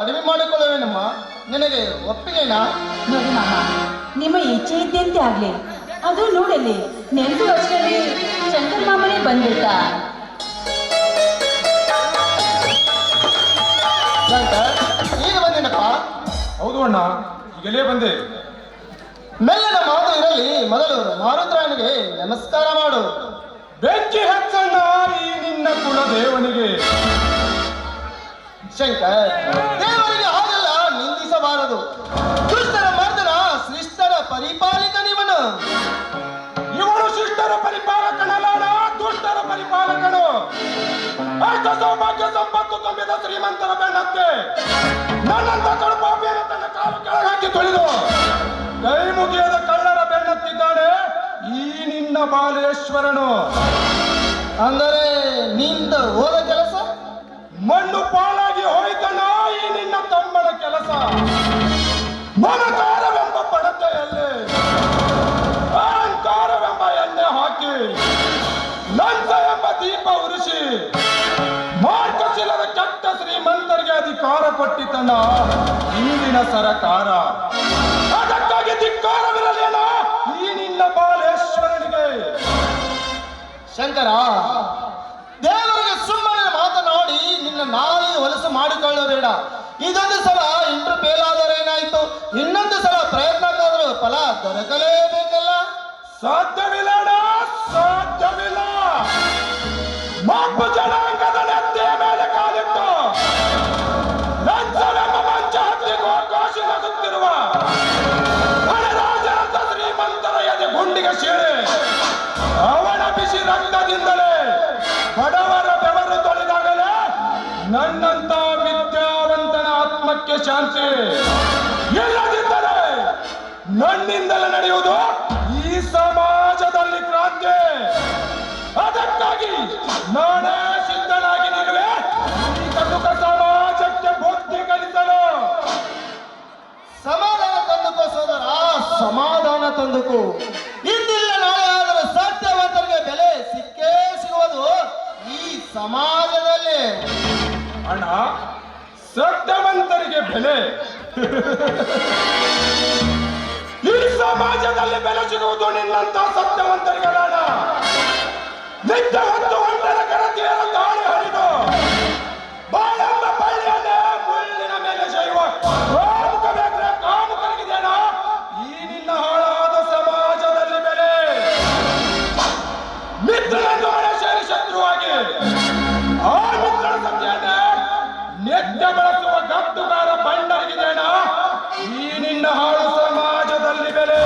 ಕಡಿಮೆ ಮಾಡಿಕೊಳ್ಳುವೇನಮ್ಮ, ನಿನಗೆ ಒಪ್ಪಿಗೆನಾ? ನೋಡಿ ಮಾಮ, ನಿಮ್ಮ ಇಚ್ಛೆ ಇದ್ದಂತೆ ಆಗ್ಲಿ. ಅದು ನೋಡಲಿ, ನೆಂಟು ವರ್ಷದಲ್ಲಿ ಶಂಕರ್ ಮಾಮನೇ ಬಂದ್ಬಿಟ್ಟ. ಶಂಕರ್, ಈಗ ಬಂದೇನಪ್ಪ? ಹೌದು ಅಣ್ಣ, ಈಗಲೇ ಬಂದೆ. ಮೆಲ್ಲನ ಮಾತು ಇರಲಿ, ಮೊದಲು ಮಾರುದ್ರಾಯನಿಗೆ ನಮಸ್ಕಾರ ಮಾಡು. ಬೆಂಕಿ ಹಚ್ಚಣ್ಣ ಈ ನಿನ್ನ ಕುಲದೇವನಿಗೆ. ಶಂಕರ್, ದೇವರಿಗೆ ಹಾಗೆಲ್ಲ ನಿಂದಿಸಬಾರದು. ದುಷ್ಟರ ಮರ್ದನ ಶಿಷ್ಟರ ಪರಿಪಾಲಕನಿವನು. ಇವನು ಶಿಷ್ಟರ ಪರಿಪಾಲಕನಲ್ಲ, ದುಷ್ಟರ ಪರಿಪಾಲಕನು. ಅಷ್ಟ ಸೌಭಾಗ್ಯ ಸಂಪತ್ತು ತುಂಬಿದ ಶ್ರೀಮಂತರ ಬೆನ್ನತ್ತೆ ನನ್ನಂತ ಕಡುಪಾಪಿಯನ್ನು ತನ್ನ ಕಾಲು ಕೆಳಗಾಕಿ ತೊಳೆದು ಕೈ ಮುಗಿಯದ ಕಳ್ಳರ ಬೆನ್ನತ್ತಿದ್ದಾನೆ ಈ ನಿನ್ನ ಬಾಲೇಶ್ವರನು. ಅಂದರೆ ನಿಂದ ಹೋದ ಕೆಲಸ ಮಣ್ಣು ಪಾಲಾಗಿ ಹೋಯ್ತನ ಈ ನಿನ್ನ ತಮ್ಮನ ಕೆಲಸ. ಮಮಕಾರವೆಂಬ ಪಡತೆಯಲ್ಲಿ ಅಹಂಕಾರವೆಂಬ ಎಣ್ಣೆ ಹಾಕಿ ಲಂಚ ಎಂಬ ದೀಪ ಉರಿಸಿ ಮಾರ್ಗಶಿಲದ ಕೆಟ್ಟ ಶ್ರೀಮಂತರಿಗೆ ಅಧಿಕಾರ ಕೊಟ್ಟಿತನ ಇಂದಿನ ಸರಕಾರ. ಅದಕ್ಕಾಗಿ ಧಿಕ್ಕಾರವಿರಲೇನ ಈ ನಿನ್ನ ಬಾಲೇಶ್ವರನಿಗೆ. ಶಂಕರ, ದೇವರಿಗೆ ಸುಮ್ಮನೆ ಮಾತನಾಡಿ ನಿನ್ನ ನಾಲಿಗೆ ಹೊಲಸು ಮಾಡಿಕೊಳ್ಳಬೇಡ. ಇದೊಂದು ಸಲ ಇಂಟರ್ ಫೇಲ್ ಆದರೇನಾಯ್ತು, ಇನ್ನೊಂದು ಸಲ ಪ್ರಯತ್ನಕ್ಕಾದರೂ ಫಲ ದೊರಕಲೇಬೇಕಲ್ಲ. ಸಾಧ್ಯವಿಲ್ಲ ಅಣ್ಣ, ಸಾಧ್ಯವಿಲ್ಲ. ಮಾಪು ಜನಾಂಗದ ನೆತ್ತೆಯ ಮೇಲೆ ಕಾಲಿಟ್ಟು ಲಂಚವೆಂಬ ಮಂಚ ಹತ್ತಿಗೂ ಘೋಷಿಸುತ್ತಿರುವ ಗಣರಾಜರಂತ ಶ್ರೀಮಂತರ ಎದೆ ಗುಂಡಿಗೆ ಸೀಳಿ ಅವನ ಬಿಸಿ ರಕ್ತದಿಂದಲೇ ಬಡವರ ಬೆವರು ತೊಳೆದಾಗಲೇ ನನ್ನಂತ ವಿದ್ಯಾವಂತನ ಆತ್ಮಕ್ಕೆ ಶಾಂತಿ. ಇಲ್ಲದಿದ್ದರೆ ನನ್ನಿಂದಲೇ ನಡೆಯುವುದು ಈ ಸಮಾಜದಲ್ಲಿ ಕ್ರಾಂತಿ. ಅದಕ್ಕಾಗಿ ನಾನೇ ಸಿದ್ಧನಾಗಿ ನಿಲ್ಲುವೆ ಈ ಕಟುಕ ಸಮಾಜಕ್ಕೆ ಬುದ್ಧಿ ಕಲಿಸಲು. ಸಮಾಧಾನ ತಂದುಕೋ ಸೋದರ, ಸಮಾಧಾನ ತಂದುಕೋ. ಇಂದಿಲ್ಲ ನಾಳೆ ಆದರೂ ಸತ್ಯವಂತರಿಗೆ ಬೆಲೆ ಸಿಕ್ಕೇ ಸಿಗುವುದು ಈ ಸಮಾಜದಲ್ಲಿ. ಅಣ್ಣ, ಸತ್ಯವಂತರಿಗೆ ಬೆಲೆ ಈ ಸಮಾಜದಲ್ಲಿ ಬೆಲೆ ಸಿಗುವುದು ನಿನ್ನಂತ ಸತ್ಯವಂತರಿಗಲ್ಲ. ನಿತ್ಯ ಹೊತ್ತು ಒಂಟರ ಕರತಿಯರ ಗಾಳಿ ಹರಿದು ಬಾಳೆಂಬ ಬಳ್ಳಿಯನ್ನೇ ಮುಳ್ಳಿನ ಮೇಲೆ ಶೈವ ಕಾಮುಕ ಬೇಕ್ರೆ ಕಾಮುಕರಿಗಿದೇನ ಈ ನಿನ್ನ ಹಾಳಾದ ಸಮಾಜದಲ್ಲಿ ಬೆಲೆ. ಮಿತ್ರನನ್ನು ಮನೆ ಸೇರಿ ಶತ್ರುವಾಗಿ ಆ ಮಿತ್ರನ ಸತ್ಯನ್ನೇ ನಿತ್ಯ ಬಳಸುವ ಗದ್ದುಗಾರ ಬಂಡರಿಗಿದೇನ ಈ ನಿನ್ನ ಹಾಳು ಸಮಾಜದಲ್ಲಿ ಬೆಲೆ.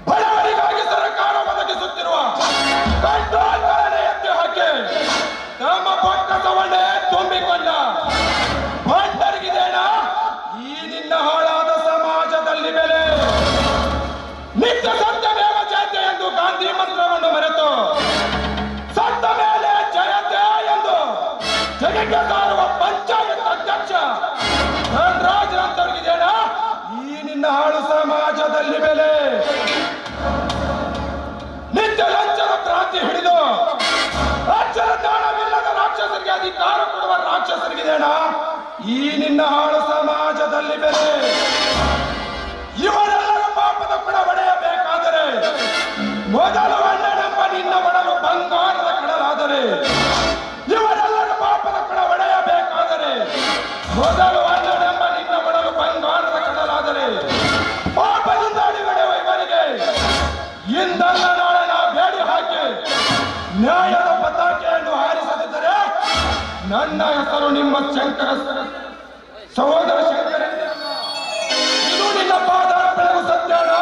ಬಡವರಿಗಾಗಿ ಸರ್ಕಾರ ಒದಗಿಸುತ್ತಿರುವ ಕಂಟ್ರೋಲ್ಗಳನ್ನೇ ಎತ್ತಿ ಹಾಕಿ ತಮ್ಮ ಬೊಕ್ಕಸವನ್ನೇ ತುಂಬಿಕೊಂಡ ಬಂಡರಿಗಿದೇನ ಈ ನಿನ್ನ ಹಾಳಾದ ಸಮಾಜದಲ್ಲಿ ಬೆಲೆ. ನಿತ್ಯ ಸತ್ಯಮೇವ ಜಯತೆ ಎಂದು ಗಾಂಧಿ ಮಂತ್ರವನ್ನು ಮರೆತು ಸತ್ತ ಮೇಲೆ ಜಯತೆ ಎಂದು ಜಗಕ್ಕೆ ಸಾರುವ ಪಂಚಾಯತ್ ಅಧ್ಯಕ್ಷ ರಾಜರಂತವರಿಗಿದೇನ ಈ ನಿನ್ನ ಹಾಳು ಸಮಾಜದಲ್ಲಿ ಬೆಲೆ. ನಿತ್ಯ ಲಂಚದ ಕ್ರಾಂತಿ ಹಿಡಿದು ಅಕ್ಷರ ಜ್ಞಾನವಿಲ್ಲದ ರಾಕ್ಷಸರಿಗೆ ಅಧಿಕಾರ ಕೊಡುವ ರಾಕ್ಷಸರಿಗಿದೇನ ಈ ನಿನ್ನ ಹಾಳು ಸಮಾಜದಲ್ಲಿ ಬೆಲೆ. ಇವರೆಲ್ಲರ ಪಾಪದ ಕೂಡ ಒಡೆಯಬೇಕಾದರೆ ಮೊದಲು ಅಣ್ಣನೆಂಬ ನಿನ್ನ ಒಡಲು ಬಂಗಾರದ ಕಡಲಾದರೆ, ಇವರೆಲ್ಲರ ಪಾಪದ ಕೂಡ ಒಡೆಯಬೇಕಾದರೆ ಮೊದಲು ಅಣ್ಣನೆಂಬ ನಿನ್ನ ಒಡಲು ಬಂಗಾರದ ಕಡಲಾದರೆ ಪಾಪದಿಂದ ಅಡಿಗಡೆಯುವ ಇವರಿಗೆ ಇಂದಲ್ಲ ನಾಳೆ ನಾ ಬೇಡಿ ಹಾಕಿ ನ್ಯಾಯದ ಪತಾಕೆಯನ್ನು ಹಾರಿಸದಿದ್ದರೆ ನನ್ನ ಹೆಸರು ನಿಮ್ಮ ಶಂಕರ ಸಹೋದರ ಶಂಕರ. ಇದು ನಿನ್ನ ಪಾದ ಬೆಳಗು ಸತ್ಯನ.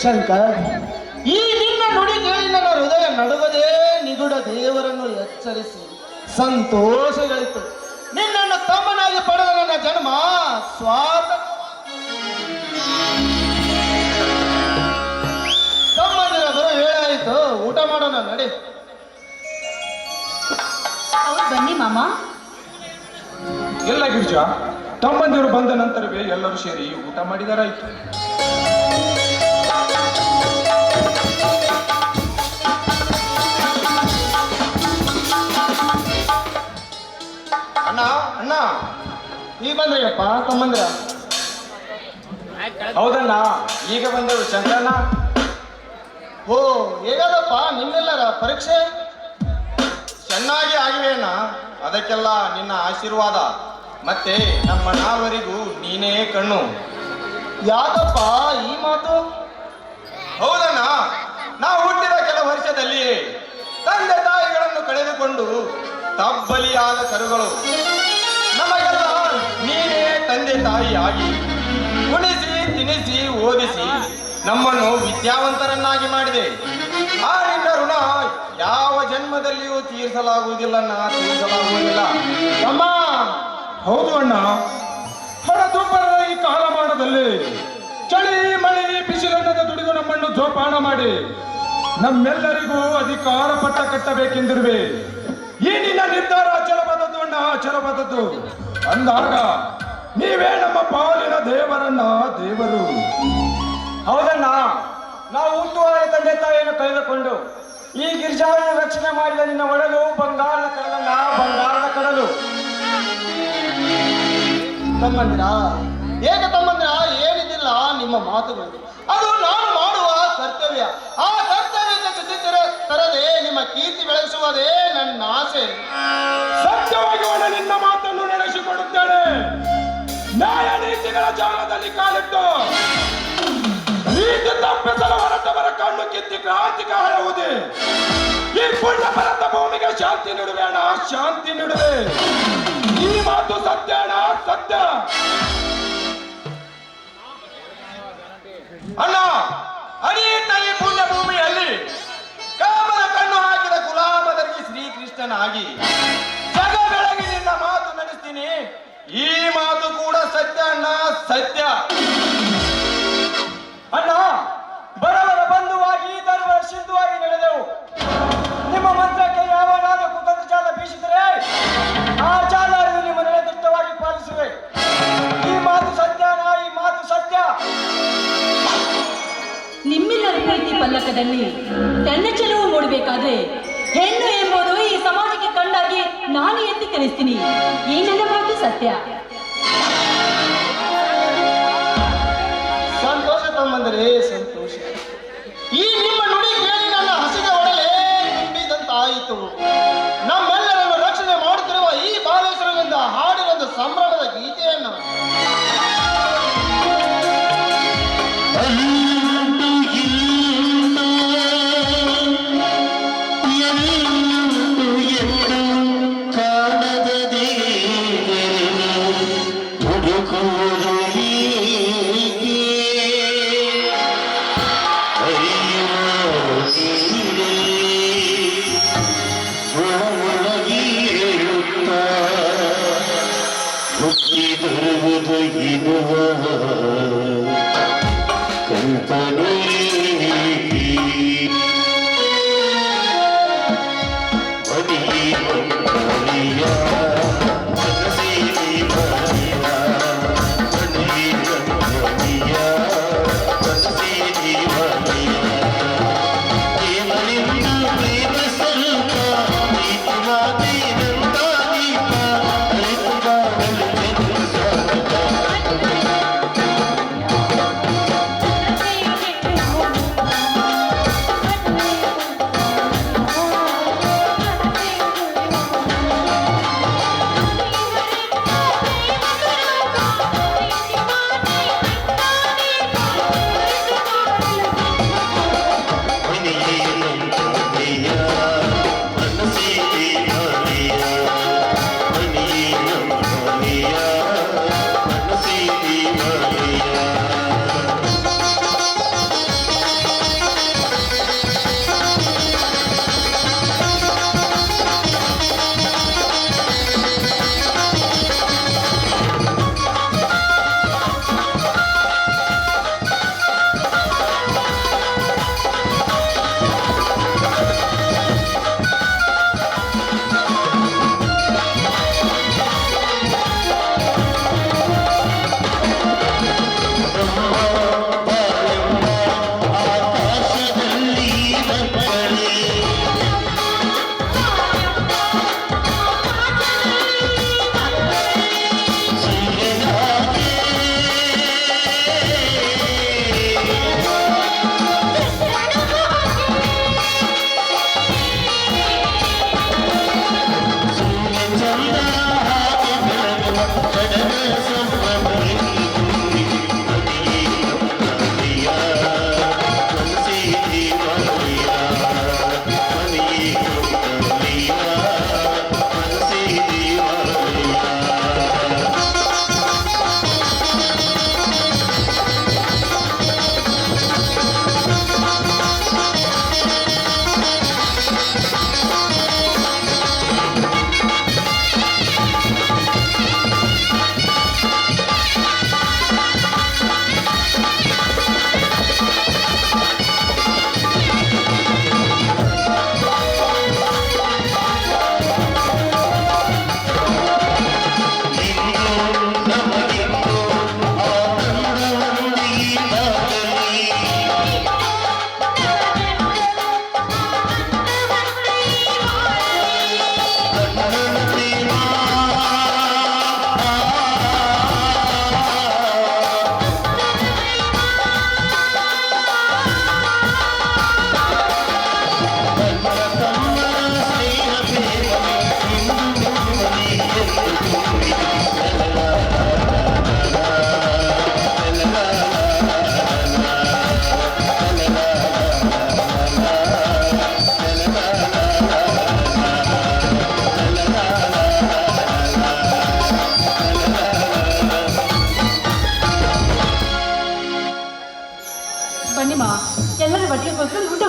ಶಂಕರ್, ಈ ನಿನ್ನ ನುಡಿ ಕೇಳಿ ನನ್ನ ಹೃದಯ ನಡುಗದೇ ನಿಗುಡ ದೇವರನ್ನು ಎಚ್ಚರಿಸಿ ಸಂತೋಷಗಳಿತು. ನಿನ್ನನ್ನು ತಮ್ಮನಾಗಿ ಪಡೆದ ನನ್ನ ಜನ್ಮ ಸ್ವಾತ. ತಮ್ಮನಿರ ಬರೋ ಹೇಳಾಯಿತು, ಊಟ ಮಾಡೋಣ ನಡಿ. ಬನ್ನಿ ಮಾಮ. ಎಲ್ಲ ಗಿರಿಜಾ, ತಮ್ಮಂದಿರು ಬಂದ ನಂತರವೇ ಎಲ್ಲರೂ ಸೇರಿ ಊಟ ಮಾಡಿದರಾಯ್ತು. ಅಣ್ಣ ಅಣ್ಣ ಈಗ ಬಂದ್ರಿಯಪ್ಪ ತಮ್ಮಂದ್ರ. ಹೌದಣ್ಣ, ಈಗ ಬಂದೆವು ಶಂಕರಣ್ಣ. ಓ ಹೇಗದಪ್ಪ ನಿಮ್ಮೆಲ್ಲರ ಪರೀಕ್ಷೆ? ಚೆನ್ನಾಗಿ ಆಗಿವೆ ಅಣ್ಣ. ಅದಕ್ಕೆಲ್ಲ ನಿನ್ನ ಆಶೀರ್ವಾದ, ಮತ್ತೆ ನಮ್ಮ ನಾಲ್ವರಿಗೂ ನೀನೇ ಕಣ್ಣು. ಯಾಕಪ್ಪ ಈ ಮಾತು? ಹೌದಣ್ಣ, ನಾವು ಹುಟ್ಟಿದ ಕೆಲ ವರ್ಷದಲ್ಲಿ ತಂದೆ ತಾಯಿಗಳನ್ನು ಕಳೆದುಕೊಂಡು ತಬ್ಬಲಿಯಾದ ಕರುಗಳು. ನಮಗೆಲ್ಲ ನೀನೇ ತಂದೆ ತಾಯಿಯಾಗಿ ಉಣಿಸಿ ತಿನಿಸಿ ಓದಿಸಿ ನಮ್ಮನ್ನು ವಿದ್ಯಾವಂತರನ್ನಾಗಿ ಮಾಡಿದೆ. ಆ ನಿನ್ನ ಋಣ ಯಾವ ಜನ್ಮದಲ್ಲಿಯೂ ತೀರಿಸಲಾಗುವುದಿಲ್ಲ. ಅಮ್ಮ ಹೌದು ಅಣ್ಣ, ಹಣದುಬ್ಬರದ ಈ ಕಾಲಮಾನದಲ್ಲಿ ಚಳಿ ಮಳೆ ಬಿಸಿಲನ್ನದ ದುಡಿದು ನಮ್ಮನ್ನು ಜೋಪಾನ ಮಾಡಿ ನಮ್ಮೆಲ್ಲರಿಗೂ ಅಧಿಕಾರ ಪಟ್ಟ ಕಟ್ಟಬೇಕೆಂದಿರುವೆ. ಈ ನಿನ್ನ ನಿರ್ಧಾರ ಅಚಲವಾದದ್ದು ಅಣ್ಣ, ಅಚಲವಾದದ್ದು. ಅಂದಾಗ ನೀವೇ ನಮ್ಮ ಪಾಲಿನ ದೇವರನ್ನ, ದೇವರು. ಹೌದಣ್ಣ, ನಾವು ಹುಟ್ಟುವಾಗ ತಂದೆ ತಾಯಿಯನ್ನು ಕಳೆದುಕೊಂಡು ಈ ಗಿರಿಜಾವನ್ನು ರಕ್ಷಣೆ ಮಾಡಿದ ನಿನ್ನ ಒಡಲು ಬಂಗಾರದ ಕಡಲನ್ನ, ಬಂಗಾರದ ಕಡಲು. ತಮ್ಮಂದಿರ ಹೇಗೆ ತಮ್ಮಂದಿರ, ಏನಿದಿಲ್ಲ ನಿಮ್ಮ ಮಾತುಗಳು. ಅದು ನಾನು ಮಾಡುವ ಕರ್ತವ್ಯ. ಆ ಕರ್ತವ್ಯಕ್ಕೆ ಚ್ಯುತಿ ತರದೆ ನಿಮ್ಮ ಕೀರ್ತಿ ಬೆಳೆಸುವುದೇ ನನ್ನ ಆಸೆ. ಸತ್ಯವಾಗಿ ಒಣ ನಿನ್ನ ಮಾತನ್ನು ನಡೆಸಿಕೊಡುತ್ತೇನೆ. ನ್ಯಾಯ ನೀತಿಗಳ ಜಾಲದಲ್ಲಿ ಕಾಲಿಟ್ಟು ನೀತಿ ತಪ್ಪಿಸಲು ಹೊರಟವರ ಕಣ್ಣು ಕಿತ್ತಿ ಕ್ರಾಂತಿಕ ಹರವುದೇ. ಈ ಪುಣ್ಯ ಭರತ ಭೂಮಿಗೆ ಶಾಂತಿ ನೀಡುವೆ ಅಣ್ಣ, ಶಾಂತಿ ನೀಡುವೆ. ಈ ಮಾತು ಸತ್ಯ ಅಣ್ಣ, ಸತ್ಯ. ಅಣ್ಣ, ಅನಿತ ಈ ಪುಣ್ಯ ಭೂಮಿಯಲ್ಲಿ ಕಾಮದ ಕಣ್ಣು ಹಾಕಿದ ಗುಲಾಮದರಿಗೆ ಶ್ರೀಕೃಷ್ಣನಾಗಿ ಜಗ ಬೆಳಗಿ ನಿನ್ನ ಮಾತು ನಡೆಸ್ತೀನಿ. ಈ ಮಾತು ಕೂಡ ಸತ್ಯ ಅಣ್ಣ, ಸತ್ಯ. ಅಣ್ಣ, ಬಡವರ ಬಂಧುವಾಗಿ ಧರ್ಮದ ಸಿಂಧುವಾಗಿ ನಡೆದೆವು. ನಿಮ್ಮ ಮಂತ್ರಕ್ಕೆ ಯಾವನಾದರೂ ಕುತಂತ್ರ ಜಾಲ ಬೀಸಿದರೆ ಆ ಜಾಲ ನಿಮ್ಮ ನಿರ್ದಿಷ್ಟವಾಗಿ ಪಾಲಿಸುವೆ. ಈ ಮಾತು ಸತ್ಯ ಅಣ್ಣ, ಈ ಮಾತು ಸತ್ಯ. ನಿಮ್ಮೆಲ್ಲರ ಪ್ರೀತಿ ಪಲ್ಲಕ್ಕದಲ್ಲಿ ತನ್ನ ಚೆಲುವು ಮೂಡಬೇಕಾದ್ರೆ ಹೆಣ್ಣು ಎಂಬುದು ಈ ಸಮಾಜಕ್ಕೆ ಕಂಡಾಗಿ ನಾನು ಎತ್ತಿ ಕಲಿಸ್ತೀನಿ. ಈ ನನ್ನ ಮಾತು ಸತ್ಯ. ಸಂತೋಷ ತಮ್ಮಂದರೆ, ಸಂತೋಷ. ಈ ನಿಮ್ಮ ನುಡಿ ಕೇಳಿ ನನ್ನ ಹಸಿದ ಒಡಲೆ ತುಂಬಿದಂತಾಯಿತು. ನಮ್ಮೆಲ್ಲರನ್ನು ರಕ್ಷಣೆ ಮಾಡುತ್ತಿರುವ ಈ ಬಾಲೇಶ್ವರನಿಂದ ಹಾಡಿರುವ ಸಂಭ್ರಮದ ಗೀತೆಯನ್ನು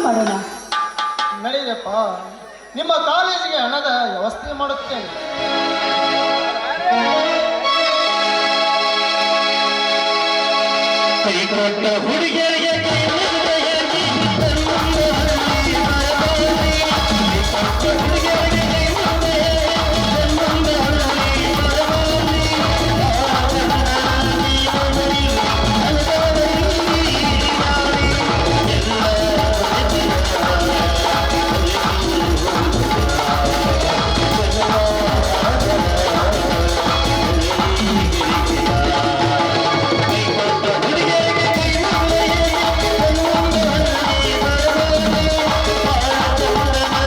ಮಾಡೋಣ? ನಡೆಯಪ್ಪ, ನಿಮ್ಮ ಕಾಲೇಜಿಗೆ ಹಣದ ವ್ಯವಸ್ಥೆ ಮಾಡುತ್ತೇನೆ. ಕೈ ಕೊಟ್ಟ ಹುಡುಗಿಯರಿಗೆ